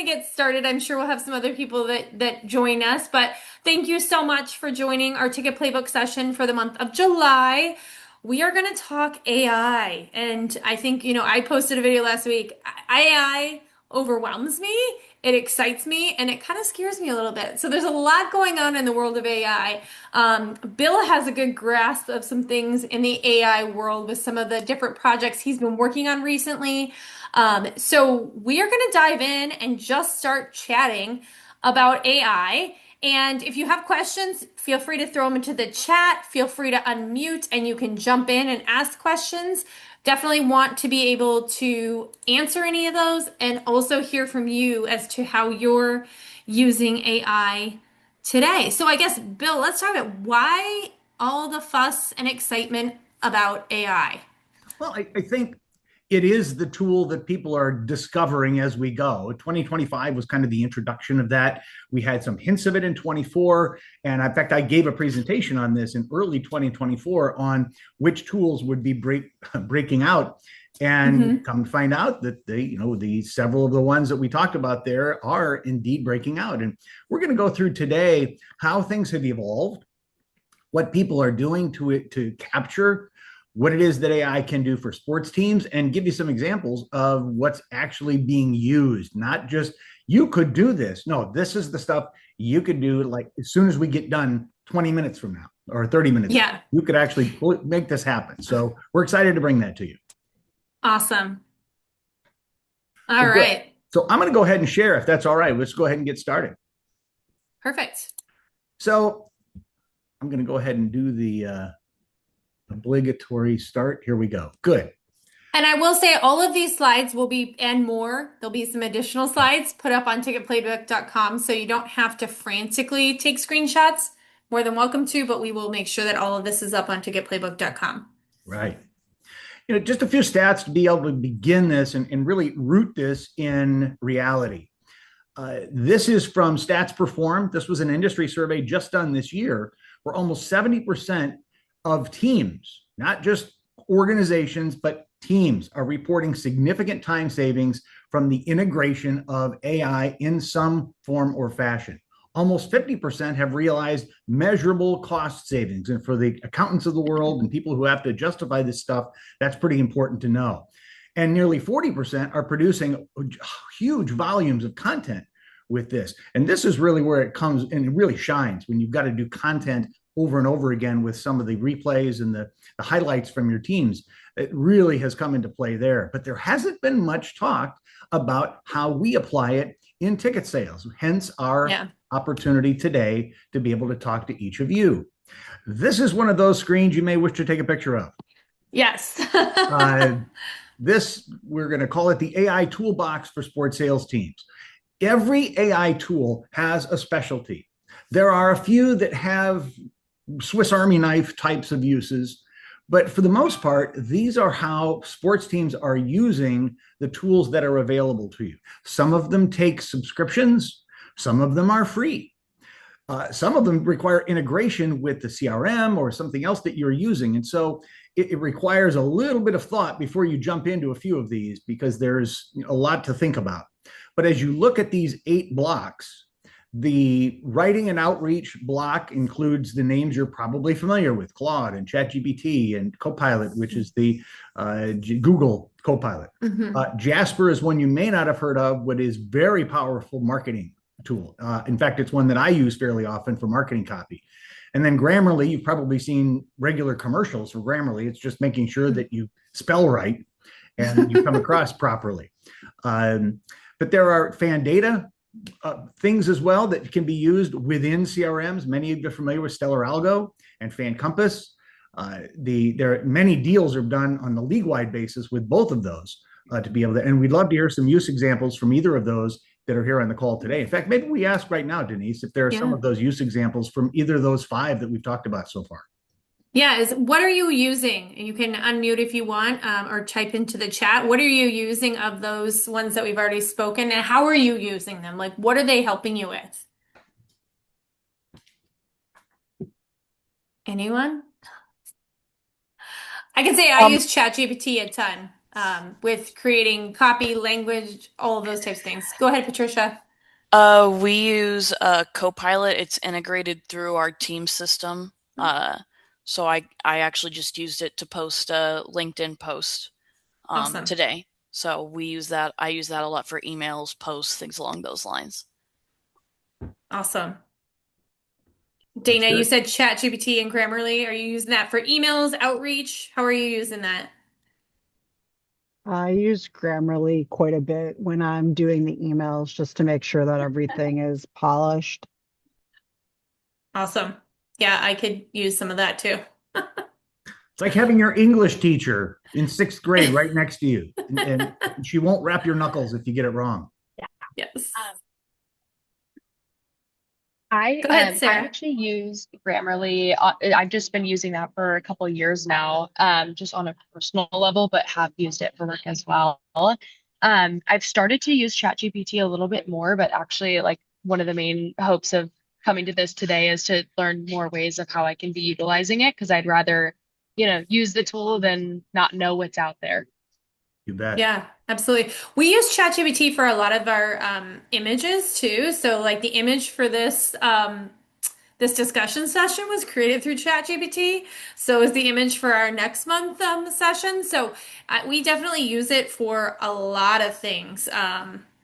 get started. I'm sure we'll have some other people that join us, but thank you so much for joining our Ticket Playbook session for the month of July. We are going to talk AI, and I think, I posted a video last week. AI overwhelms me, it excites me, and it kind of scares me a little bit. So there's a lot going on in the world of AI. Bill has a good grasp of some things in the AI world with some of the different projects he's been working on recently. So we are going to dive in and just start chatting about AI. And if you have questions, feel free to throw them into the chat. Feel free to unmute and you can jump in and ask questions. Definitely want to be able to answer any of those and also hear from you as to how you're using AI today. So I guess, Bill, let's talk about why all the fuss and excitement about AI. Well, I think it is the tool that people are discovering as we go. 2025 was kind of the introduction of that. We had some hints of it in 24. And in fact, I gave a presentation on this in early 2024 on which tools would be breaking out. And come to find out that the several of the ones that we talked about there are indeed breaking out. And we're going to go through today how things have evolved, what people are doing to capture what it is that AI can do for sports teams, and give you some examples of what's actually being used. Not just you could do this. No, this is the stuff you could do like as soon as we get done 20 minutes from now or 30 minutes. Yeah. You could actually make this happen. So we're excited to bring that to you. Awesome. All right. So I'm going to go ahead and share if that's all right. Let's go ahead and get started. Perfect. So I'm going to go ahead and do the obligatory start. Here we go. Good. And I will say all of these slides will be, and more, there'll be some additional slides put up on ticketplaybook.com, so you don't have to frantically take screenshots. More than welcome to, but we will make sure that all of this is up on ticketplaybook.com. Right. Just a few stats to be able to begin this and really root this in reality. This is from Stats Perform. This was an industry survey just done this year where almost 70% of teams, not just organizations, but teams, are reporting significant time savings from the integration of AI in some form or fashion. Almost 50% have realized measurable cost savings. And for the accountants of the world and people who have to justify this stuff, that's pretty important to know. And nearly 40% are producing huge volumes of content with this. And this is really where it comes and it really shines when you've got to do content over and over again with some of the replays and the highlights from your teams. It really has come into play there. But there hasn't been much talk about how we apply it in ticket sales, hence our opportunity today to be able to talk to each of you. This is one of those screens you may wish to take a picture of. Yes. This, we're going to call it the AI toolbox for sports sales teams. Every AI tool has a specialty. There are a few that have Swiss Army knife types of uses, but for the most part, these are how sports teams are using the tools that are available to you. Some of them take subscriptions, some of them are free. Some of them require integration with the CRM or something else that you're using. And so it requires a little bit of thought before you jump into a few of these because there's a lot to think about. But as you look at these 8 blocks, the writing and outreach block includes the names you're probably familiar with, Claude and ChatGPT and Copilot, which is the Google Copilot. Jasper is one you may not have heard of, but is very powerful marketing tool. In fact, it's one that I use fairly often for marketing copy. And then Grammarly, you've probably seen regular commercials for Grammarly. It's just making sure that you spell right and you come across properly. But there are fan data things as well that can be used within CRMs. Many of you are familiar with Stellar Algo and Fan Compass. There are many deals are done on the league-wide basis with both of those to be able to, and we'd love to hear some use examples from either of those that are here on the call today. In fact, maybe we ask right now, Denise, if there are some of those use examples from either of those 5 that we've talked about so far. Yeah, what are you using? And you can unmute if you want, or type into the chat. What are you using of those ones that we've already spoken, and how are you using them? Like, what are they helping you with? Anyone? I can say I use ChatGPT a ton. with creating copy, language, all of those types of things. Go ahead, Patricia. We use Copilot. It's integrated through our team system. So I actually just used it to post a LinkedIn post Awesome. today. So we use that. I use that a lot for emails, posts, things along those lines. Awesome. That's Dana, you good. said ChatGPT and Grammarly. Are you using that for emails, outreach? How are you using that? I use Grammarly quite a bit when I'm doing the emails just to make sure that everything is polished. Awesome. Yeah, I could use some of that too. It's like having your English teacher in sixth grade right next to you, and she won't wrap your knuckles if you get it wrong. Yes. Go ahead, I Sarah. actually use Grammarly. I've just been using that for a couple of years now, just on a personal level, but have used it for work as well. I've started to use ChatGPT a little bit more, but actually, like one of the main hopes of coming to this today is to learn more ways of how I can be utilizing it because I'd rather, use the tool than not know what's out there. You bet. Yeah, absolutely. We use ChatGPT for a lot of our images too. So like the image for this discussion session was created through ChatGPT. So is the image for our next month session. So we definitely use it for a lot of things.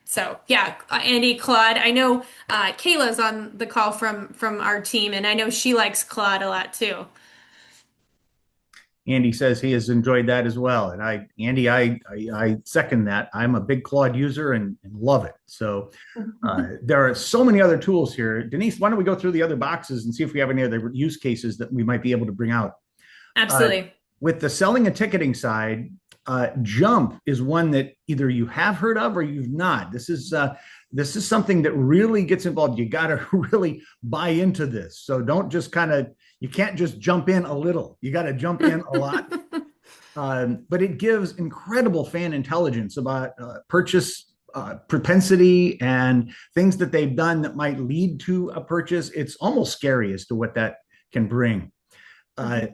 So yeah, Andy, Claude. I know Kayla's on the call from our team, and I know she likes Claude a lot too. Andy says he has enjoyed that as well. And Andy, I second that. I'm a big Claude user and love it. So there are so many other tools here. Denise, why don't we go through the other boxes and see if we have any other use cases that we might be able to bring out? Absolutely. With the selling and ticketing side, Jump is one that either you have heard of or you've not. This is something that really gets involved. You got to really buy into this. So don't just you can't just jump in a little. You got to jump in a lot. But it gives incredible fan intelligence about purchase propensity and things that they've done that might lead to a purchase. It's almost scary as to what that can bring.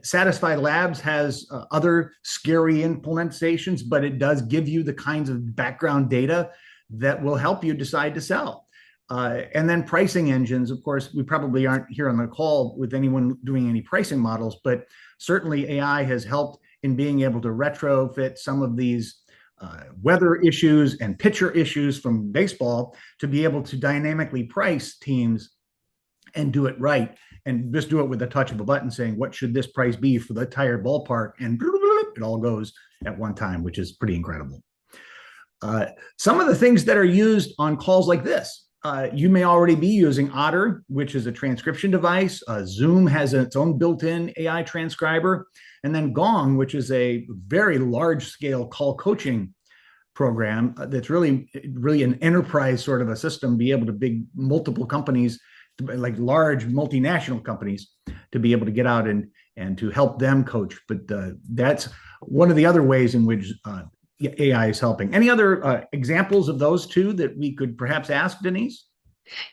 Satisfy Labs has other scary implementations, but it does give you the kinds of background data that will help you decide to sell. And then pricing engines, of course, we probably aren't here on the call with anyone doing any pricing models, but certainly AI has helped in being able to retrofit some of these weather issues and pitcher issues from baseball to be able to dynamically price teams and do it right. And just do it with a touch of a button saying, what should this price be for the entire ballpark? And it all goes at one time, which is pretty incredible. Some of the things that are used on calls like this, you may already be using Otter, which is a transcription device. Zoom has its own built-in AI transcriber. And then Gong, which is a very large-scale call coaching program that's really an enterprise sort of a system, be able to big multiple companies, like large multinational companies, to be able to get out and to help them coach. But that's one of the other ways in which AI is helping. Any other examples of those two that we could perhaps ask, Denise?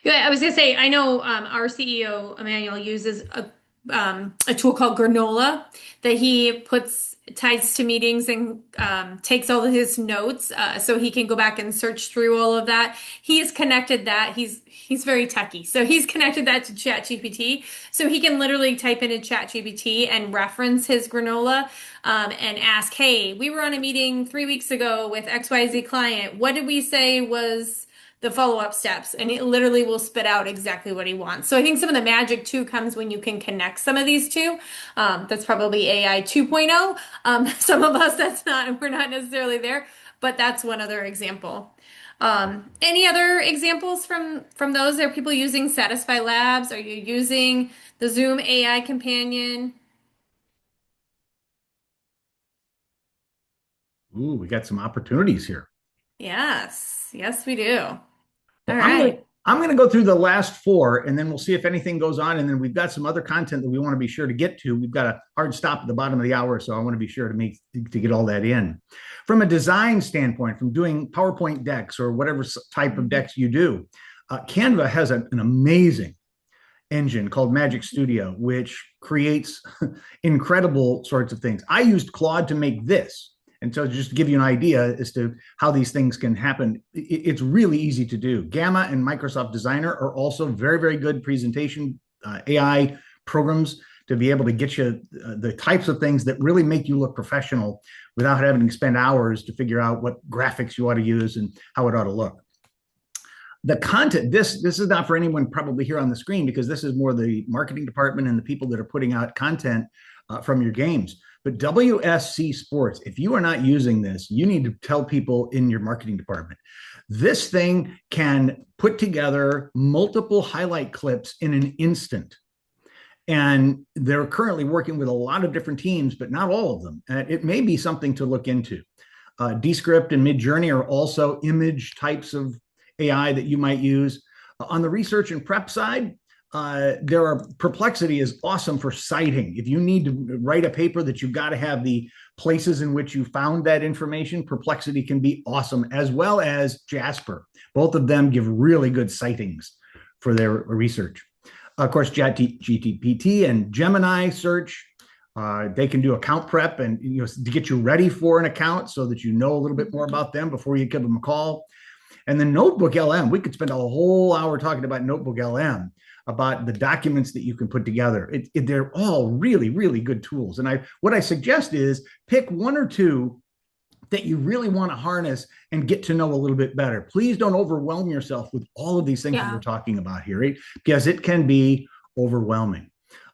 Yeah, I was gonna say, I know our CEO Emmanuel uses a tool called Granola that he ties to meetings and takes all of his notes so he can go back and search through all of that. He has connected that. He's very techie, so he's connected that to ChatGPT, so he can literally type into ChatGPT and reference his Granola and ask, "Hey, we were on a meeting 3 weeks ago with XYZ client. What did we say was the follow-up steps?" And it literally will spit out exactly what he wants. So I think some of the magic too comes when you can connect some of these two. That's probably AI 2.0. Some of us, we're not necessarily there, but that's one other example. Any other examples from those? Are people using Satisfy Labs? Are you using the Zoom AI companion? Ooh, we got some opportunities here. Yes, we do. All Well, right. I'm going to go through the last four, and then we'll see if anything goes on. And then we've got some other content that we want to be sure to get to. We've got a hard stop at the bottom of the hour, so I want to be sure to get all that in. From a design standpoint, from doing PowerPoint decks or whatever type of decks you do, Canva has an amazing engine called Magic Studio, which creates incredible sorts of things. I used Claude to make this, And so just to give you an idea as to how these things can happen, it's really easy to do. Gamma and Microsoft Designer are also very, very good presentation AI programs to be able to get you the types of things that really make you look professional without having to spend hours to figure out what graphics you ought to use and how it ought to look. The content, this is not for anyone probably here on the screen, because this is more the marketing department and the people that are putting out content from your games. But WSC Sports, if you are not using this, you need to tell people in your marketing department. This thing can put together multiple highlight clips in an instant. And they're currently working with a lot of different teams, but not all of them. It may be something to look into. Descript and Midjourney are also image types of AI that you might use. On the research and prep side, Perplexity is awesome for citing. If you need to write a paper that you've got to have the places in which you found that information, Perplexity can be awesome, as well as Jasper. Both of them give really good citings for their research. Of course, ChatGPT and Gemini search, they can do account prep and to get you ready for an account so that you know a little bit more about them before you give them a call. And then Notebook LM, we could spend a whole hour talking about Notebook LM, about the documents that you can put together. They're all really, really good tools. And what I suggest is pick one or two that you really want to harness and get to know a little bit better. Please don't overwhelm yourself with all of these things that we're talking about here, right? Because it can be overwhelming.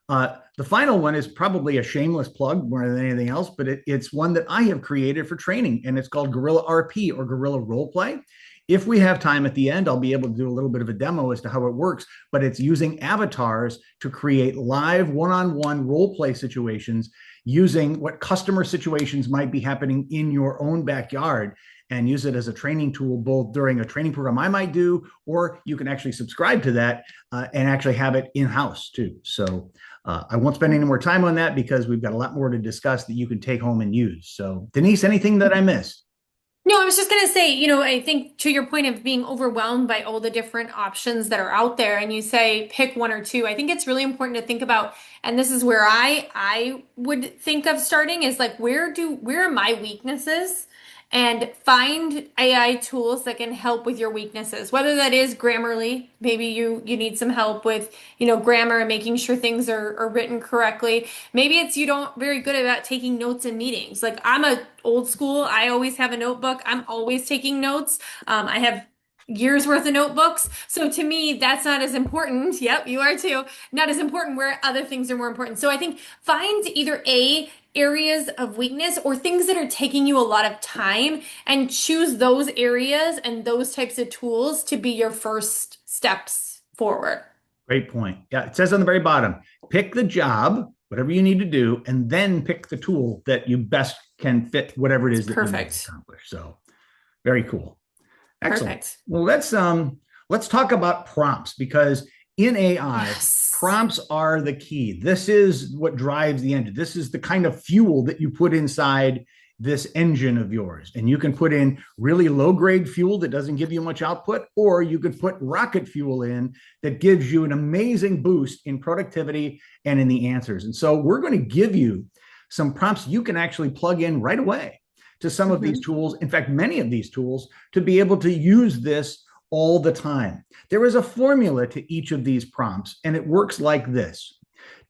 The final one is probably a shameless plug more than anything else, but it's one that I have created for training, and it's called Gorilla RP, or Gorilla Roleplay. If we have time at the end, I'll be able to do a little bit of a demo as to how it works, but it's using avatars to create live one-on-one role play situations using what customer situations might be happening in your own backyard, and use it as a training tool, both during a training program I might do, or you can actually subscribe to that and actually have it in-house too. So I won't spend any more time on that because we've got a lot more to discuss that you can take home and use. So Denise, anything that I missed? No, I was just going to say, I think to your point of being overwhelmed by all the different options that are out there, and you say pick one or two, I think it's really important to think about, and this is where I would think of starting, is like, where are my weaknesses? And find AI tools that can help with your weaknesses, whether that is Grammarly. Maybe you need some help with, grammar and making sure things are written correctly. Maybe it's you don't very good about taking notes in meetings. Like, I'm a old school. I always have a notebook. I'm always taking notes. I have years worth of notebooks. So to me, that's not as important. Yep, you are too. Not as important, where other things are more important. So I think find either areas of weakness or things that are taking you a lot of time, and choose those areas and those types of tools to be your first steps forward. Great point. Yeah, it says on the very bottom, pick the job, whatever you need to do, and then pick the tool that you best can fit whatever it is that you need to accomplish. So very cool. Excellent. Perfect. Well, let's talk about prompts, because in AI, prompts are the key. This is what drives the engine. This is the kind of fuel that you put inside this engine of yours. And you can put in really low-grade fuel that doesn't give you much output, or you could put rocket fuel in that gives you an amazing boost in productivity and in the answers. And so we're going to give you some prompts you can actually plug in right away to some of these tools. In fact, many of these tools, to be able to use this all the time. There is a formula to each of these prompts, and it works like this.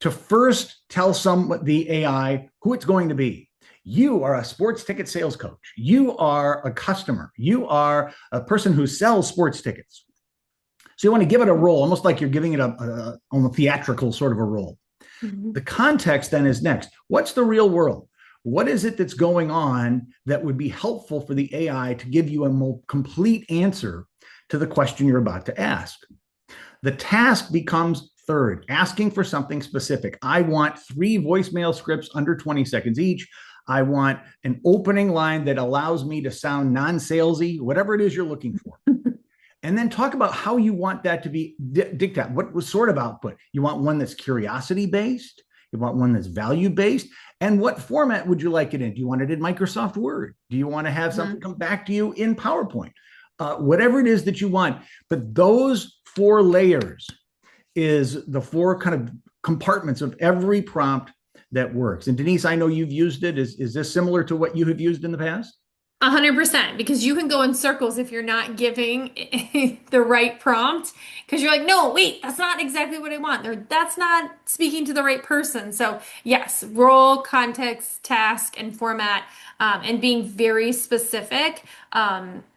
To first tell the AI who it's going to be. You are a sports ticket sales coach. You are a customer. You are a person who sells sports tickets. So you want to give it a role, almost like you're giving it a theatrical sort of a role. The context then is next. What's the real world? What is it that's going on that would be helpful for the AI to give you a more complete answer to the question you're about to ask? The task becomes third, asking for something specific. I want 3 voicemail scripts under 20 seconds each. I want an opening line that allows me to sound non-salesy, whatever it is you're looking for. And then talk about how you want that to be dictated. What sort of output? You want one that's curiosity-based? You want one that's value-based? And what format would you like it in? Do you want it in Microsoft Word? Do you want to have something come back to you in PowerPoint? Whatever it is that you want. But those 4 layers is the 4 kind of compartments of every prompt that works. And Denise, I know you've used it. Is this similar to what you have used in the past? 100%, because you can go in circles if you're not giving the right prompt, because you're like, no, wait, that's not exactly what I want, or that's not speaking to the right person. So yes, role, context, task, and format, and being very specific,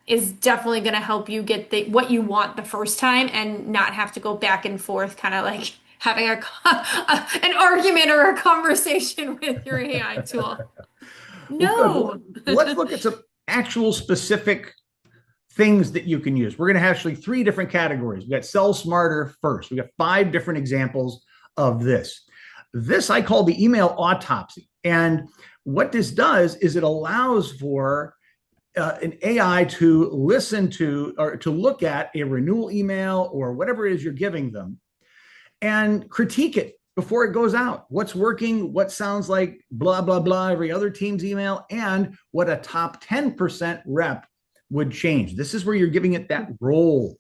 is definitely going to help you get what you want the first time and not have to go back and forth, kind of like having an argument or a conversation with your AI tool. Well, No. let's look at some actual specific things that you can use. We're going to have actually 3 different categories. We got Sell Smarter first. We got 5 different examples of this. This I call the email autopsy. And what this does is it allows for an AI to listen to or to look at a renewal email or whatever it is you're giving them and critique it before it goes out. What's working, what sounds like blah, blah, blah, every other team's email, and what a top 10% rep would change. This is where you're giving it that role.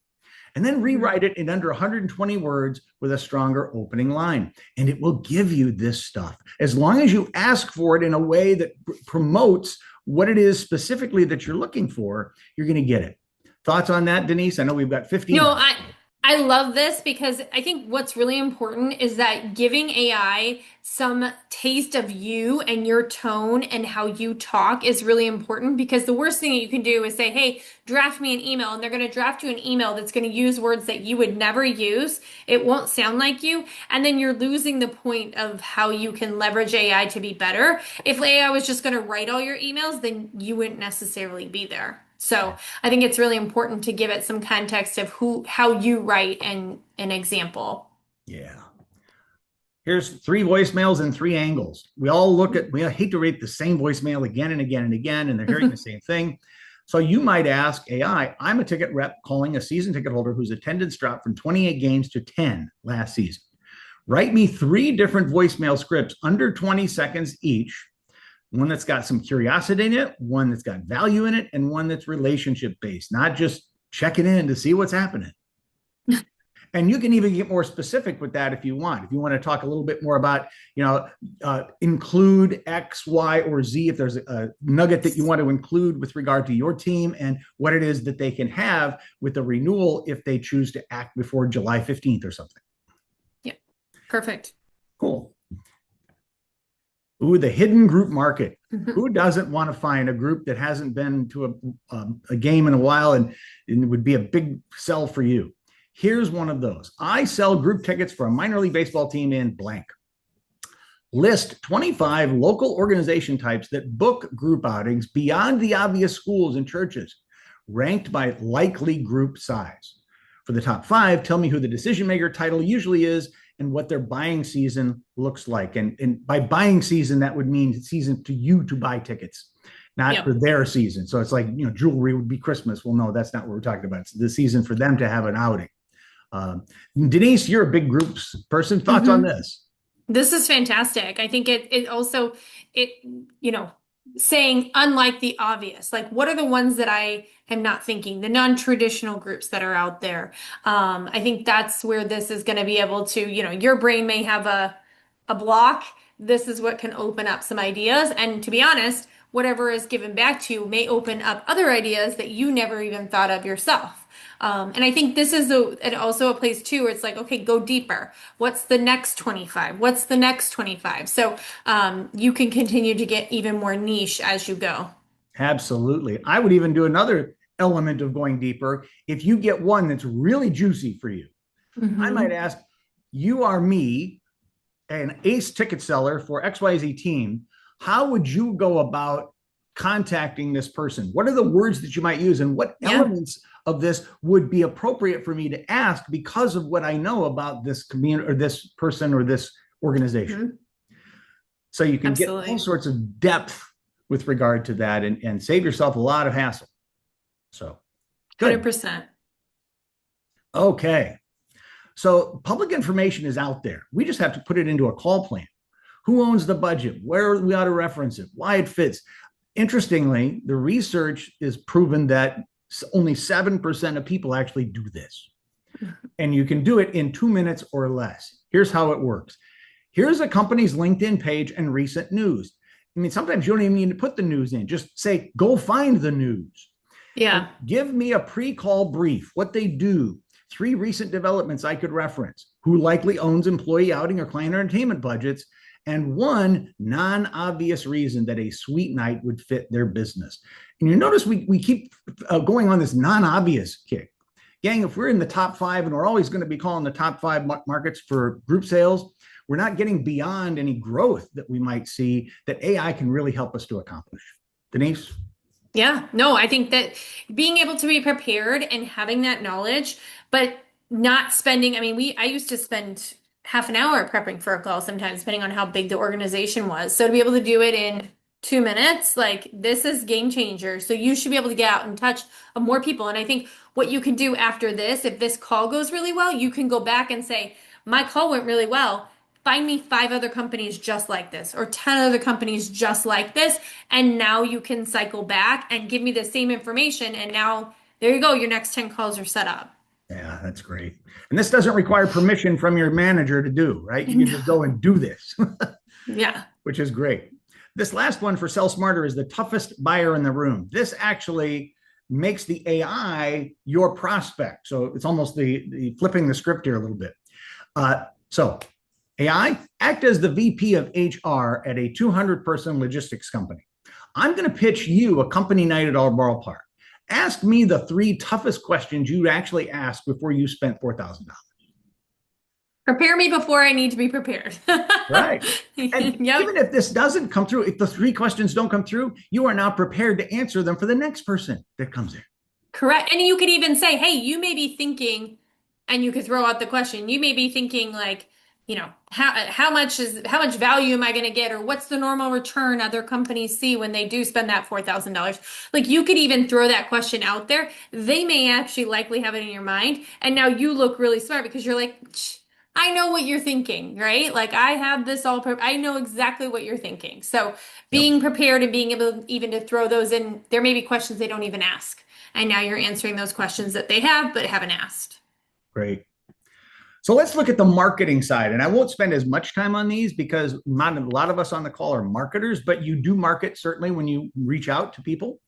And then rewrite it in under 120 words with a stronger opening line. And it will give you this stuff. As long as you ask for it in a way that promotes what it is specifically that you're looking for, you're going to get it. Thoughts on that, Denise? I know we've got 15 No, minutes. I love this because I think what's really important is that giving AI some taste of you and your tone and how you talk is really important, because the worst thing that you can do is say, hey, draft me an email, and they're going to draft you an email that's going to use words that you would never use. It won't sound like you. And then you're losing the point of how you can leverage AI to be better. If AI was just going to write all your emails, then you wouldn't necessarily be there. So I think it's really important to give it some context of how you write and an example. Yeah. Here's 3 voicemails and 3 angles. We hate to rate the same voicemail again and again and again, and they're hearing the same thing. So you might ask AI, I'm a ticket rep calling a season ticket holder whose attendance dropped from 28 games to 10 last season. Write me 3 different voicemail scripts under 20 seconds each. One that's got some curiosity in it, one that's got value in it, and one that's relationship based, not just checking in to see what's happening. And you can even get more specific with that if you want. If you want to talk a little bit more about, include X, Y, or Z, if there's a nugget that you want to include with regard to your team and what it is that they can have with the renewal if they choose to act before July 15th or something. Yeah, perfect. Cool. Ooh, the hidden group market. Who doesn't want to find a group that hasn't been to a game in a while and it would be a big sell for you? Here's one of those. I sell group tickets for a minor league baseball team in blank. List 25 local organization types that book group outings beyond the obvious schools and churches, ranked by likely group size. For the top 5, tell me who the decision maker title usually is and what their buying season looks like. And by buying season, that would mean season to you to buy tickets, not for their season. So it's like, jewelry would be Christmas. Well, no, that's not what we're talking about. It's the season for them to have an outing. Denise, you're a big groups person. Thoughts on this? This is fantastic. I think it also, saying unlike the obvious, like what are the ones that I am not thinking, the non-traditional groups that are out there. I think that's where this is going to be able to, your brain may have a block. This is what can open up some ideas. And to be honest, whatever is given back to you may open up other ideas that you never even thought of yourself. And I think this is also a place too where it's like, okay, go deeper. What's the next 25? What's the next 25? So you can continue to get even more niche as you go. Absolutely. I would even do another element of going deeper. If you get one that's really juicy for you, I might ask, you are me, an ace ticket seller for XYZ team. How would you go about contacting this person? What are the words that you might use, and what elements of this would be appropriate for me to ask because of what I know about this community or this person or this organization? So you can get all sorts of depth with regard to that and save yourself a lot of hassle. So good. 100%. Okay. So public information is out there. We just have to put it into a call plan. Who owns the budget? Where we ought to reference it? Why it fits? Interestingly, the research is proven that only 7% of people actually do this. And you can do it in 2 minutes or less. Here's how it works. Here's a company's LinkedIn page and recent news. I mean, sometimes you don't even need to put the news in. Just say, go find the news. Yeah. Give me a pre-call brief, what they do, 3 recent developments I could reference, who likely owns employee outing or client entertainment budgets, and 1 non-obvious reason that a sweet night would fit their business. And you notice we keep going on this non-obvious kick. Gang, if we're in the top 5 and we're always going to be calling the top 5 markets for group sales, we're not getting beyond any growth that we might see that AI can really help us to accomplish. Denise? Yeah, no, I think that being able to be prepared and having that knowledge, but not spending, I mean, I used to spend half an hour prepping for a call sometimes, depending on how big the organization was. So to be able to do it in 2 minutes, like this is game changer. So you should be able to get out and touch more people. And I think what you can do after this, if this call goes really well, you can go back and say, my call went really well. Find me 5 other companies just like this, or 10 other companies just like this. And now you can cycle back and give me the same information. And now there you go. Your next 10 calls are set up. Yeah, that's great. And this doesn't require permission from your manager to do, right? You can just go and do this. Yeah. Which is great. This last one for Sell Smarter is the toughest buyer in the room. This actually makes the AI your prospect. So it's almost the flipping the script here a little bit. So AI, act as the VP of HR at a 200-person logistics company. I'm going to pitch you a company night at our ballpark. Ask me the 3 toughest questions you'd actually ask before you spent $4,000. Prepare me before I need to be prepared. Right. And Yep. even if this doesn't come through, if the 3 questions don't come through, you are now prepared to answer them for the next person that comes in. Correct. And you could even say, hey, you may be thinking, and you could throw out the question, you may be thinking like, you know, how much value am I going to get, or what's the normal return other companies see when they do spend that $4,000? Like you could even throw that question out there. They may actually likely have it in your mind, and now you look really smart because you're like, I know what you're thinking, right? Like I have this all I know exactly what you're thinking. So being prepared and being able even to throw those in, there may be questions they don't even ask, and now you're answering those questions that they have but haven't asked. Great. So let's look at the marketing side. And I won't spend as much time on these because not a lot of us on the call are marketers, but you do market certainly when you reach out to people.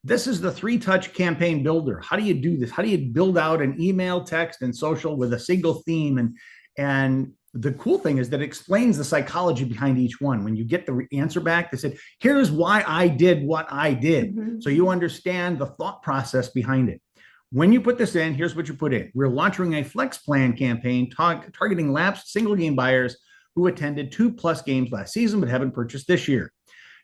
This is the 3-touch campaign builder. How do you do this? How do you build out an email, text, and social with a single theme? And the cool thing is that it explains the psychology behind each one. When you get the answer back, they said, here's why I did what I did. Mm-hmm. So you understand the thought process behind it. When you put this in, here's what you put in. We're launching a flex plan campaign targeting lapsed single game buyers who attended 2+ games last season but haven't purchased this year.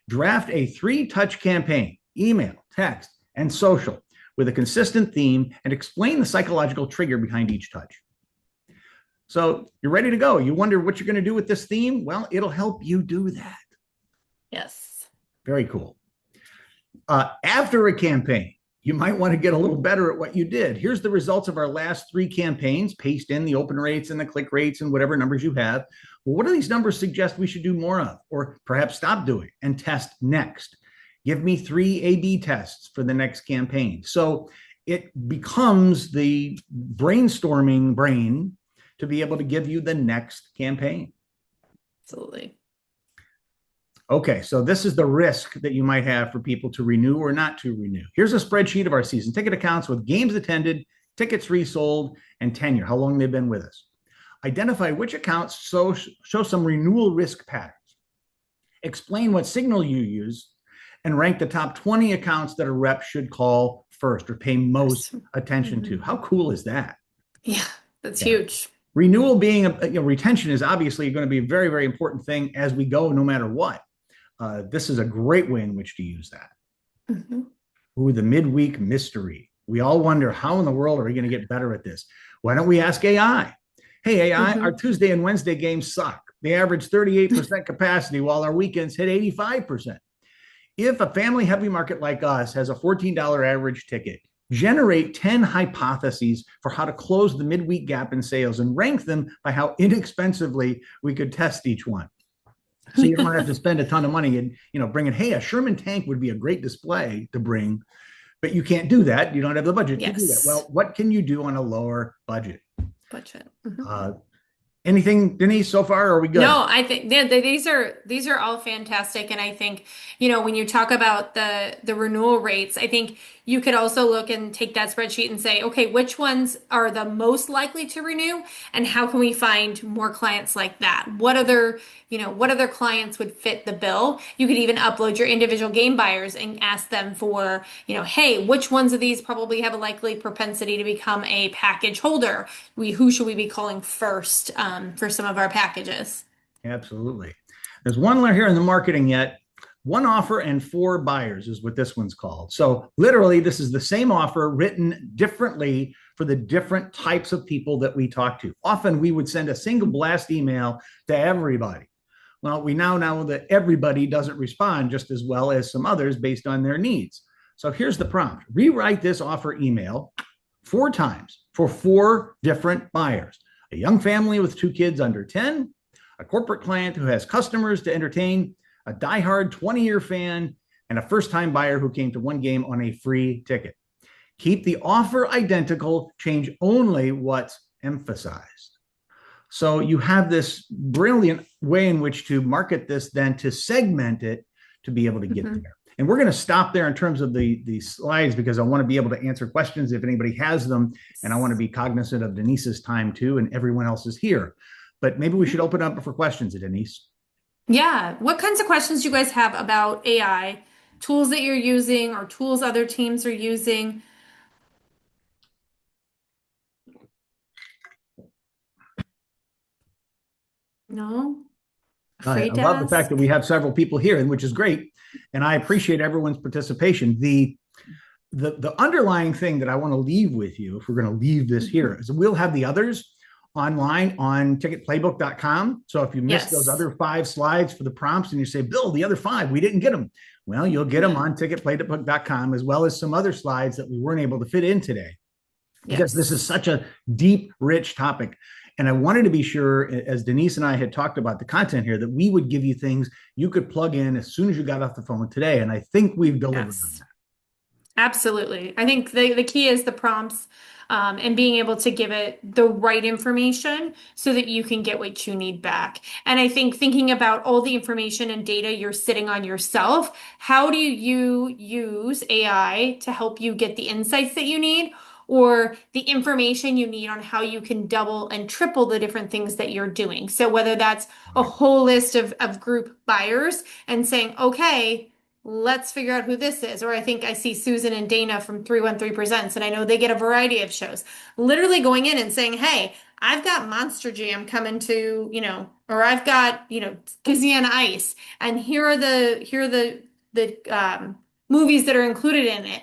Draft a 3-touch campaign, email, text, and social with a consistent theme, and explain the psychological trigger behind each touch. So you're ready to go. You wonder what you're going to do with this theme? Well, it'll help you do that. Yes. Very cool. After a campaign, you might want to get a little better at what you did. Here's the results of our last 3 campaigns. Paste in the open rates and the click rates and whatever numbers you have. Well, what do these numbers suggest we should do more of, or perhaps stop doing and test next? Give me 3 A/B tests for the next campaign. So it becomes the brainstorming brain to be able to give you the next campaign. Absolutely. Okay, so this is the risk that you might have for people to renew or not to renew. Here's a spreadsheet of our season ticket accounts with games attended, tickets resold, and tenure, how long they've been with us. Identify which accounts show some renewal risk patterns. Explain what signal you use, and rank the top 20 accounts that a rep should call first or pay most attention to. How cool is that? Yeah, that's huge. Renewal being retention is obviously going to be a very, very important thing as we go, no matter what. This is a great way in which to use that. Mm-hmm. Ooh, the midweek mystery. We all wonder, how in the world are we going to get better at this? Why don't we ask AI? Hey, AI, our Tuesday and Wednesday games suck. They average 38% capacity while our weekends hit 85%. If a family heavy market like us has a $14 average ticket, generate 10 hypotheses for how to close the midweek gap in sales and rank them by how inexpensively we could test each one. So you don't have to spend a ton of money and bring in, hey, a Sherman tank would be a great display to bring, but you can't do that. You don't have the budget to do that. Well, what can you do on a lower budget? Mm-hmm. Anything, Denise, so far? Or are we good? No, I think these are all fantastic, and I think when you talk about the renewal rates, I think you could also look and take that spreadsheet and say, okay, which ones are the most likely to renew, and how can we find more clients like that? What other clients would fit the bill? You could even upload your individual game buyers and ask them for, hey, which ones of these probably have a likely propensity to become a package holder? Who should we be calling first for some of our packages? Absolutely. There's one here in the marketing yet. One offer and 4 buyers is what this one's called. So literally, this is the same offer written differently for the different types of people that we talk to. Often we would send a single blast email to everybody. Well, we now know that everybody doesn't respond just as well as some others based on their needs. So here's the prompt. Rewrite this offer email 4 times for 4 different buyers. A young family with 2 kids under 10, a corporate client who has customers to entertain, a diehard 20-year fan, and a first-time buyer who came to one game on a free ticket. Keep the offer identical, change only what's emphasized. So you have this brilliant way in which to market this, then to segment it to be able to get there. And we're going to stop there in terms of the slides because I want to be able to answer questions if anybody has them. And I want to be cognizant of Denise's time too, and everyone else is here. But maybe we should open up for questions, Denise. Yeah. What kinds of questions do you guys have about AI, tools that you're using or tools other teams are using? No? I Afraid to love the ask? fact that we have several people here, and which is great. And I appreciate everyone's participation. The underlying thing that I want to leave with you, if we're going to leave this here, is we'll have the others online on ticketplaybook.com. So if you missed those other 5 slides for the prompts and you say, Bill, the other 5, we didn't get them. Well, you'll get them on ticketplaybook.com, as well as some other slides that we weren't able to fit in today, because this is such a deep, rich topic. And I wanted to be sure, as Denise and I had talked about the content here, that we would give you things you could plug in as soon as you got off the phone today. And I think we've delivered on that. Absolutely. I think the key is the prompts and being able to give it the right information so that you can get what you need back. And I think thinking about all the information and data you're sitting on yourself, how do you use AI to help you get the insights that you need, or the information you need on how you can double and triple the different things that you're doing? So whether that's a whole list of group buyers and saying, okay, let's figure out who this is. Or I think I see Susan and Dana from 313 Presents, and I know they get a variety of shows. Literally going in and saying, hey, I've got Monster Jam coming to, or I've got, Disney on Ice, and here are the movies that are included in it.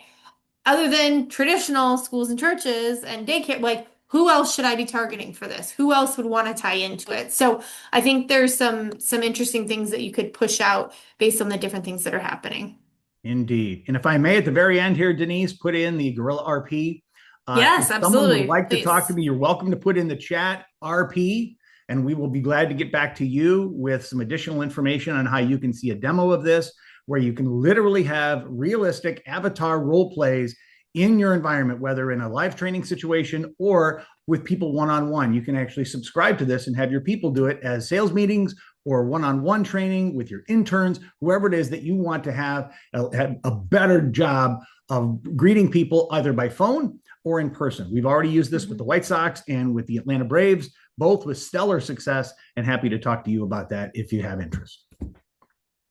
Other than traditional schools and churches and daycare, like, who else should I be targeting for this? Who else would want to tie into it? So I think there's some interesting things that you could push out based on the different things that are happening. Indeed. And if I may, at the very end here, Denise, put in the Gorilla RP. Yes, if absolutely. someone would like to Please. talk to me, you're welcome to put in the chat RP, and we will be glad to get back to you with some additional information on how you can see a demo of this, where you can literally have realistic avatar role plays in your environment, whether in a live training situation or with people one-on-one. You can actually subscribe to this and have your people do it as sales meetings or one-on-one training with your interns, whoever it is that you want to have a better job of greeting people either by phone or in person. We've already used this with the White Sox and with the Atlanta Braves, both with stellar success, and happy to talk to you about that if you have interest.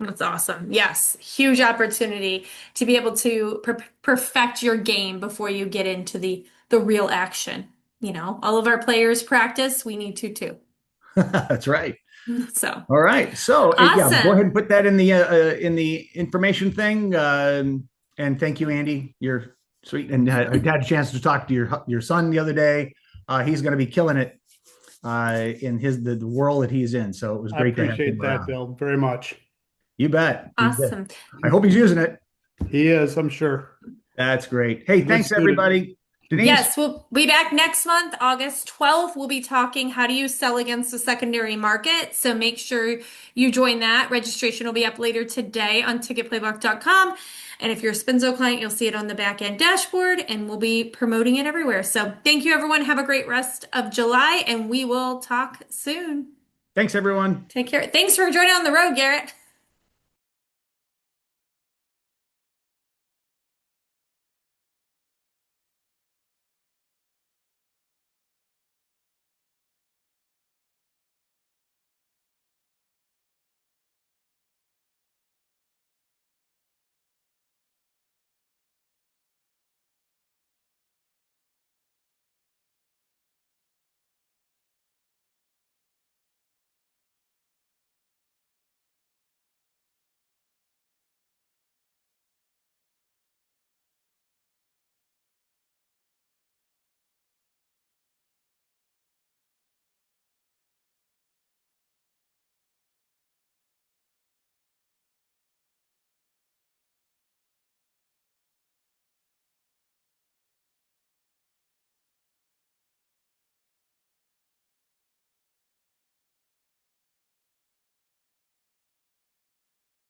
That's awesome. Yes, huge opportunity to be able to perfect your game before you get into the real action. All of our players practice. We need to too. That's right. So, all right. So awesome. Yeah, go ahead and put that in the information thing. And thank you, Andy. You're sweet. And I had a chance to talk to your son the other day. He's going to be killing it in the world that he's in. So it was great to have him. I appreciate that, Bill, very much. You bet. Awesome. I hope he's using it. He is, I'm sure. That's great. Hey, thanks everybody. Denise? Yes, we'll be back next month, August 12th. We'll be talking how do you sell against the secondary market. So make sure you join that. Registration will be up later today on ticketplaybook.com. And if you're a Spinzo client, you'll see it on the back end dashboard, and we'll be promoting it everywhere. So thank you, everyone. Have a great rest of July, and we will talk soon. Thanks, everyone. Take care. Thanks for joining on the road, Garrett.